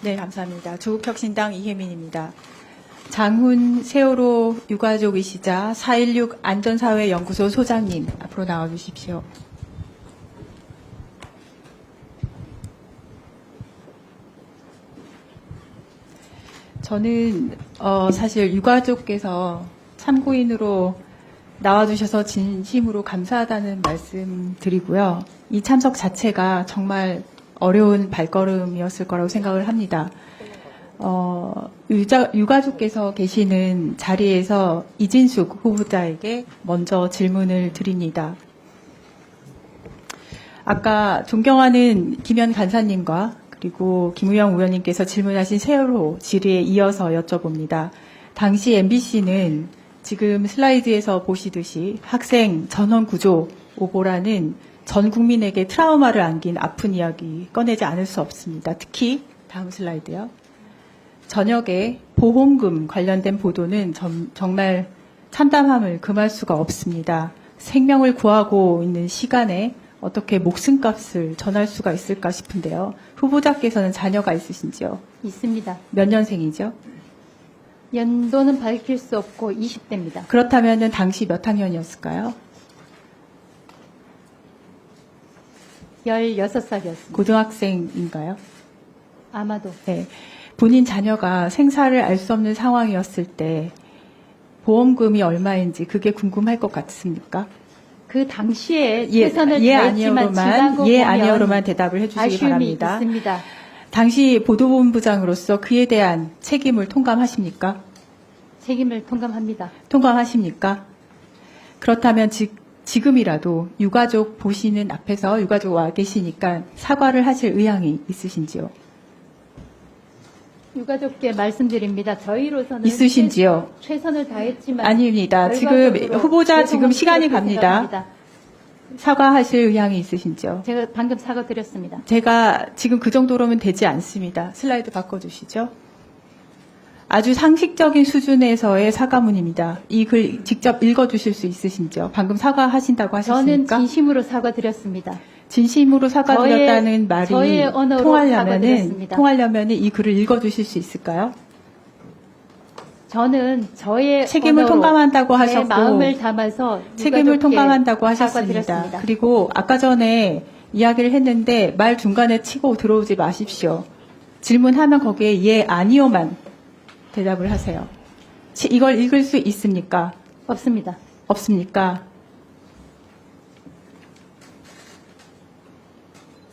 네, 감사합니다. 조국혁신당 이혜민입니다. 장훈 세월호 유가족이시자 4.16 안전사회연구소 소장님 앞으로 나와주십시오. 저는 사실 유가족께서 참고인으로 나와주셔서 진심으로 감사하다는 말씀 드리고요. 이 참석 자체가 정말 어려운 발걸음이었을 거라고 생각을 합니다. 유가족께서 계시는 자리에서 이진숙 후보자에게 먼저 질문을 드립니다. 아까 존경하는 김현 간사님과 그리고 김우영 의원님께서 질문하신 세월호 질의에 이어서 여쭤봅니다. 당시 MBC는 지금 슬라이드에서 보시듯이 학생 전원 구조 오보라는 전 국민에게 트라우마를 안긴 아픈 이야기 꺼내지 않을 수 없습니다. 특히 다음 슬라이드요. 저녁에 보험금 관련된 보도는 정말 참담함을 금할 수가 없습니다. 생명을 구하고 있는 시간에 어떻게 목숨값을 전할 수가 있을까 싶은데요. 후보자께서는 자녀가 있으신지요? 있습니다. 몇 년생이죠? 연도는 밝힐 수 없고 20대입니다. 그렇다면 당시 몇 학년이었을까요? 16살이었습니다. 고등학생인가요? 아마도. 네. 본인 자녀가 생사를 알 수 없는 상황이었을 때 보험금이 얼마인지 그게 궁금할 것 같습니까? 그 당시에 최선을 다했지만 아니요로만 대답을 해주시기 아쉬움이 바랍니다. 있습니다. 당시 보도본부장으로서 그에 대한 책임을 통감하십니까? 책임을 통감합니다. 통감하십니까? 그렇다면 지금이라도 유가족 보시는 앞에서 유가족 와 계시니까 사과를 하실 의향이 있으신지요? 유가족께 말씀드립니다. 저희로서는 있으신지요? 최선을 다했지만 아닙니다. 지금 후보자 지금 시간이 갑니다. 생각합니다. 사과하실 의향이 있으신지요? 제가 방금 사과드렸습니다. 제가 지금 그 정도로면 되지 않습니다. 슬라이드 바꿔주시죠. 아주 상식적인 수준에서의 사과문입니다. 이 글 직접 읽어주실 수 있으신지요? 방금 사과하신다고 저는 하셨습니까? 진심으로 사과드렸습니다. 진심으로 사과드렸다는 말이 저의 언어로 사과드렸습니다. 통하려면 이 글을 읽어주실 수 있을까요? 저는 저의 책임을 언어로 통감한다고 제 하셨고 마음을 담아서 책임을 유가족께 통감한다고 하셨습니다. 사과드렸습니다. 그리고 아까 전에 이야기를 했는데 말 중간에 치고 들어오지 마십시오. 질문하면 거기에 예, 아니요만 대답을 하세요. 이걸 읽을 수 있습니까? 없습니다. 없습니까?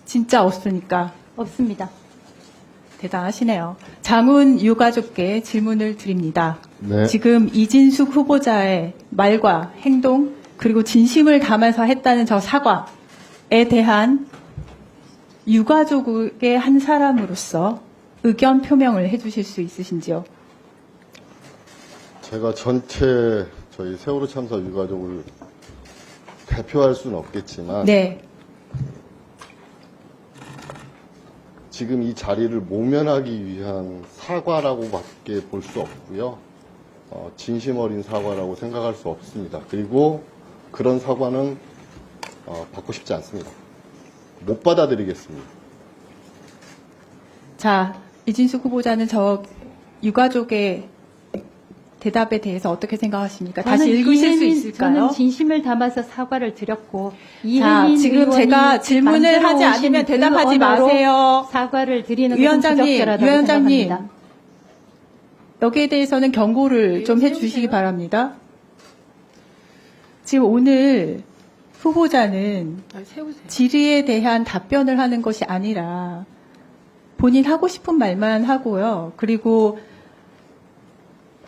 진짜 없으니까 없습니다. 대단하시네요. 장훈 유가족께 질문을 드립니다. 네. 지금 이진숙 후보자의 말과 행동 그리고 진심을 담아서 했다는 저 사과에 대한 유가족의 한 사람으로서 의견 표명을 해주실 수 있으신지요? 제가 전체 저희 세월호 참사 유가족을 대표할 수는 없겠지만 네. 지금 이 자리를 모면하기 위한 사과라고밖에 볼 수 없고요. 진심 어린 사과라고 생각할 수 없습니다. 그리고 그런 사과는 받고 싶지 않습니다. 못 받아들이겠습니다. 자, 이진숙 후보자는 저 유가족의 대답에 대해서 어떻게 생각하십니까? 다시 읽으실 수 있을까요? 저는 진심을 담아서 사과를 드렸고 자, 이혜민 지금 의원이 제가 질문을 하지 만들어 않으면 오신 대답하지 그 언어로 마세요. 사과를 드리는 것은 위원장님, 부적절하다고 위원장님. 생각합니다. 여기에 대해서는 경고를 좀 해주시기 바랍니다. 지금 오늘 후보자는 질의에 대한 답변을 하는 것이 아니라 본인 하고 싶은 말만 하고요. 그리고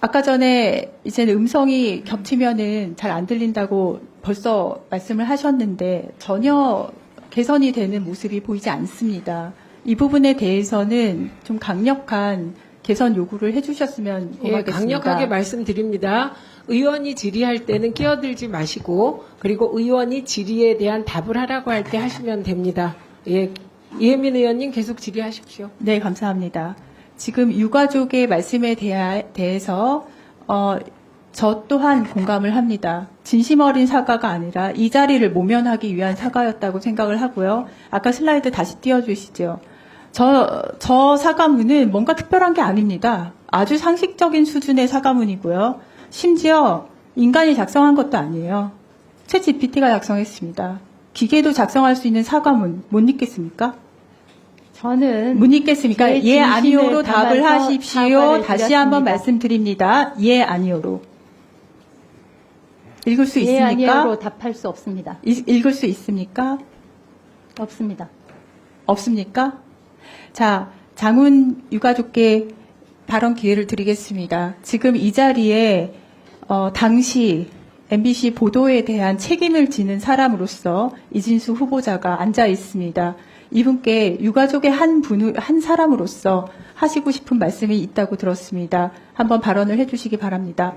아까 전에 이제는 음성이 겹치면은 잘 안 들린다고 벌써 말씀을 하셨는데 전혀 개선이 되는 모습이 보이지 않습니다. 이 부분에 대해서는 좀 강력한 개선 요구를 해주셨으면 예, 고맙겠습니다. 강력하게 말씀드립니다. 의원이 질의할 때는 끼어들지 마시고 그리고 의원이 질의에 대한 답을 하라고 할 때 하시면 됩니다. 예, 이혜민 의원님 계속 질의하십시오. 네, 감사합니다. 지금 유가족의 말씀에 대해서 저 또한 공감을 합니다. 진심 어린 사과가 아니라 이 자리를 모면하기 위한 사과였다고 생각을 하고요. 아까 슬라이드 다시 띄워주시죠. 저 사과문은 뭔가 특별한 게 아닙니다. 아주 상식적인 수준의 사과문이고요. 심지어 인간이 작성한 것도 아니에요. 챗 GPT가 작성했습니다. 기계도 작성할 수 있는 사과문 못 읽겠습니까? 저는 못 읽겠습니까? 제 예, 아니오로 진심을 답을 담아서 하십시오. 사과를 다시 한번 드렸습니다. 말씀드립니다. 예, 아니오로. 읽을 수 예, 있습니까? 아니요로 답할 수 없습니다. 읽을 수 있습니까? 없습니다. 없습니까? 자, 장훈 유가족께 발언 기회를 드리겠습니다. 지금 이 자리에 당시 MBC 보도에 대한 책임을 지는 사람으로서 이진수 후보자가 앉아 있습니다. 이분께 유가족의 한 사람으로서 하시고 싶은 말씀이 있다고 들었습니다. 한번 발언을 해주시기 바랍니다.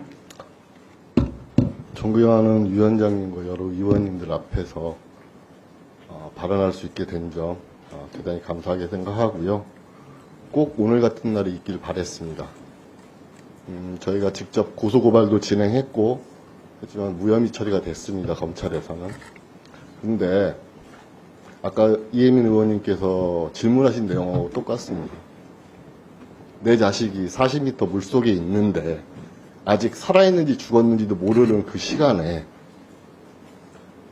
존경하는 위원장님과 여러 의원님들 앞에서 발언할 수 있게 된 점 대단히 감사하게 생각하고요. 꼭 오늘 같은 날이 있길 바랬습니다. 저희가 직접 고소고발도 진행했고 하지만 무혐의 처리가 됐습니다. 검찰에서는. 근데 아까 이혜민 의원님께서 질문하신 내용하고 똑같습니다. 내 자식이 40m 물속에 있는데 아직 살아있는지 죽었는지도 모르는 그 시간에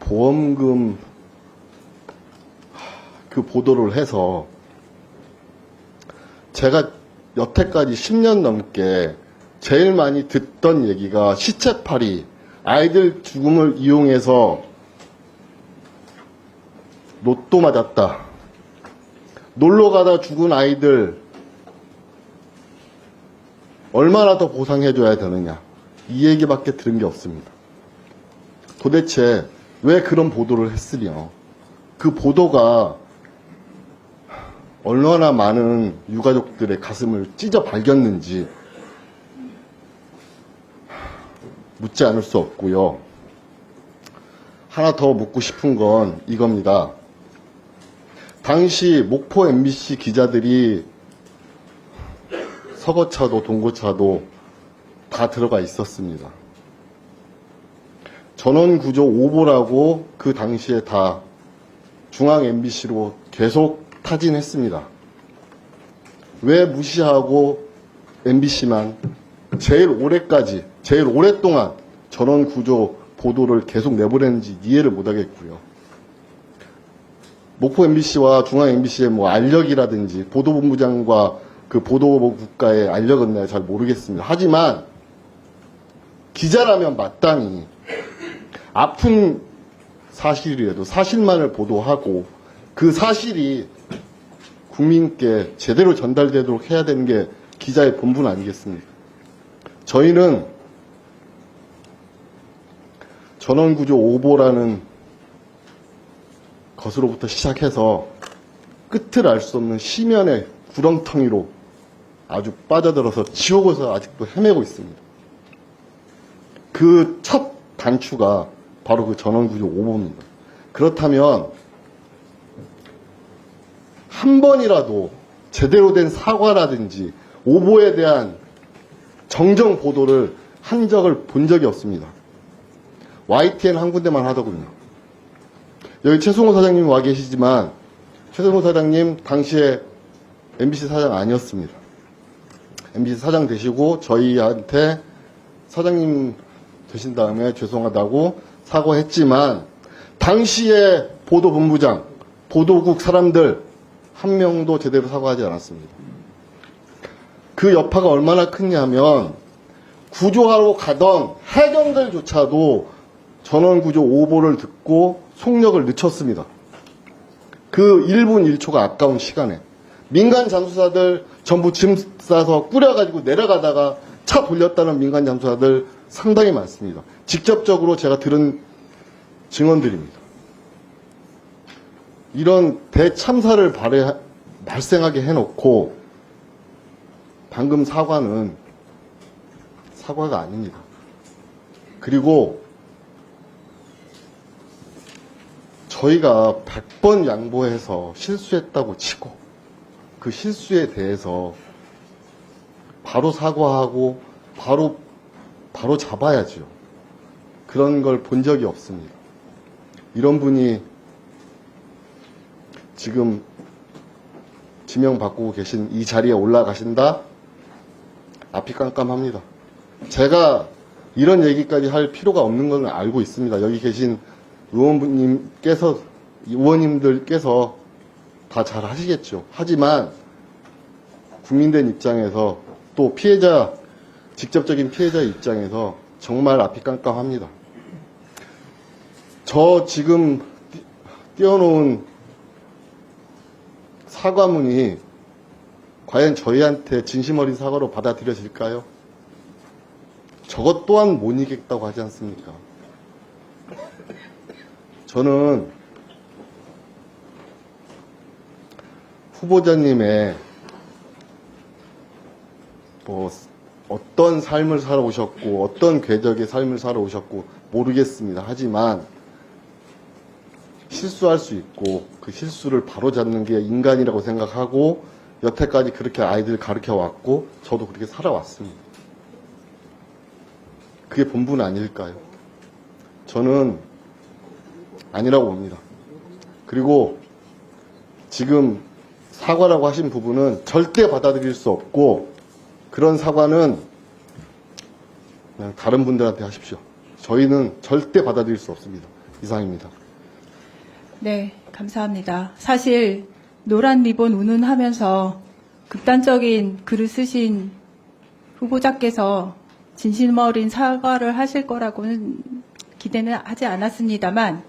보험금 그 보도를 해서 제가 여태까지 10년 넘게 제일 많이 듣던 얘기가 시체팔이, 아이들 죽음을 이용해서 로또 맞았다. 놀러 가다 죽은 아이들 얼마나 더 보상해줘야 되느냐. 이 얘기밖에 들은 게 없습니다. 도대체 왜 그런 보도를 했으며 그 보도가 얼마나 많은 유가족들의 가슴을 찢어 발겼는지 묻지 않을 수 없고요. 하나 더 묻고 싶은 건 이겁니다. 당시 목포 MBC 기자들이 서거차도 동거차도 다 들어가 있었습니다. 전원구조 오보라고 그 당시에 다 중앙 MBC로 계속 타진했습니다. 왜 무시하고 MBC만 제일 오랫동안 전원구조 보도를 계속 내보냈는지 이해를 못하겠고요. 목포 MBC와 중앙 MBC의 알력이라든지 보도본부장과 그 보도국가의 알력은 내가 잘 모르겠습니다. 하지만 기자라면 마땅히 아픈 사실이라도 사실만을 보도하고 그 사실이 국민께 제대로 전달되도록 해야 되는 게 기자의 본분 아니겠습니까? 저희는 전원구조 오보라는 것으로부터 시작해서 끝을 알 수 없는 심연의 구렁텅이로 아주 빠져들어서 지옥에서 아직도 헤매고 있습니다. 그 첫 단추가 바로 그 전원구조 오보입니다. 그렇다면 한 번이라도 제대로 된 사과라든지 오보에 대한 정정 보도를 한 적을 본 적이 없습니다. YTN 한 군데만 하더군요. 여기 최승호 사장님 와 계시지만 최승호 사장님 당시에 MBC 사장 아니었습니다. MBC 사장 되시고 저희한테 사장님 되신 다음에 죄송하다고 사과했지만 당시에 보도본부장, 보도국 사람들 한 명도 제대로 사과하지 않았습니다. 그 여파가 얼마나 크냐면 구조하러 가던 해경들조차도 전원구조 오보를 듣고 속력을 늦췄습니다. 그 1분 1초가 아까운 시간에 민간 잠수사들 전부 짐 싸서 꾸려가지고 내려가다가 차 돌렸다는 민간 잠수사들 상당히 많습니다. 직접적으로 제가 들은 증언들입니다. 이런 대참사를 발생하게 해놓고 방금 사과는 사과가 아닙니다. 그리고 저희가 100번 양보해서 실수했다고 치고 그 실수에 대해서 바로 사과하고 바로 잡아야죠. 그런 걸 본 적이 없습니다. 이런 분이 지금 지명 받고 계신 이 자리에 올라가신다? 앞이 깜깜합니다. 제가 이런 얘기까지 할 필요가 없는 걸 알고 있습니다. 여기 계신 의원님들께서 다 잘 하시겠죠. 하지만 국민들 입장에서 또 직접적인 피해자 입장에서 정말 앞이 깜깜합니다. 저 지금 띄워놓은 사과문이 과연 저희한테 진심 어린 사과로 받아들여질까요? 저것 또한 못 이기겠다고 하지 않습니까? 저는 후보자님의 어떤 삶을 살아오셨고 어떤 궤적의 삶을 살아오셨고 모르겠습니다. 하지만 실수할 수 있고 그 실수를 바로잡는 게 인간이라고 생각하고 여태까지 그렇게 아이들 가르쳐 왔고 저도 그렇게 살아왔습니다. 그게 본분 아닐까요? 저는 아니라고 봅니다. 그리고 지금 사과라고 하신 부분은 절대 받아들일 수 없고 그런 사과는 그냥 다른 분들한테 하십시오. 저희는 절대 받아들일 수 없습니다. 이상입니다. 네, 감사합니다. 사실 노란 리본 운운하면서 극단적인 글을 쓰신 후보자께서 진심 어린 사과를 하실 거라고는 기대는 하지 않았습니다만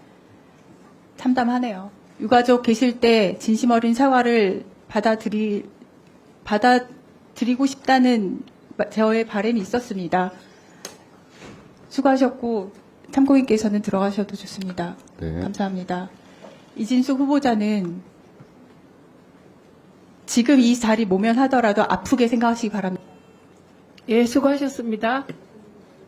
참담하네요. 유가족 계실 때 진심 어린 사과를 받아들이고 싶다는 저의 바람이 있었습니다. 수고하셨고 참고인께서는 들어가셔도 좋습니다. 네. 감사합니다. 이진숙 후보자는 지금 이 자리 모면하더라도 아프게 생각하시기 바랍니다. 예, 수고하셨습니다.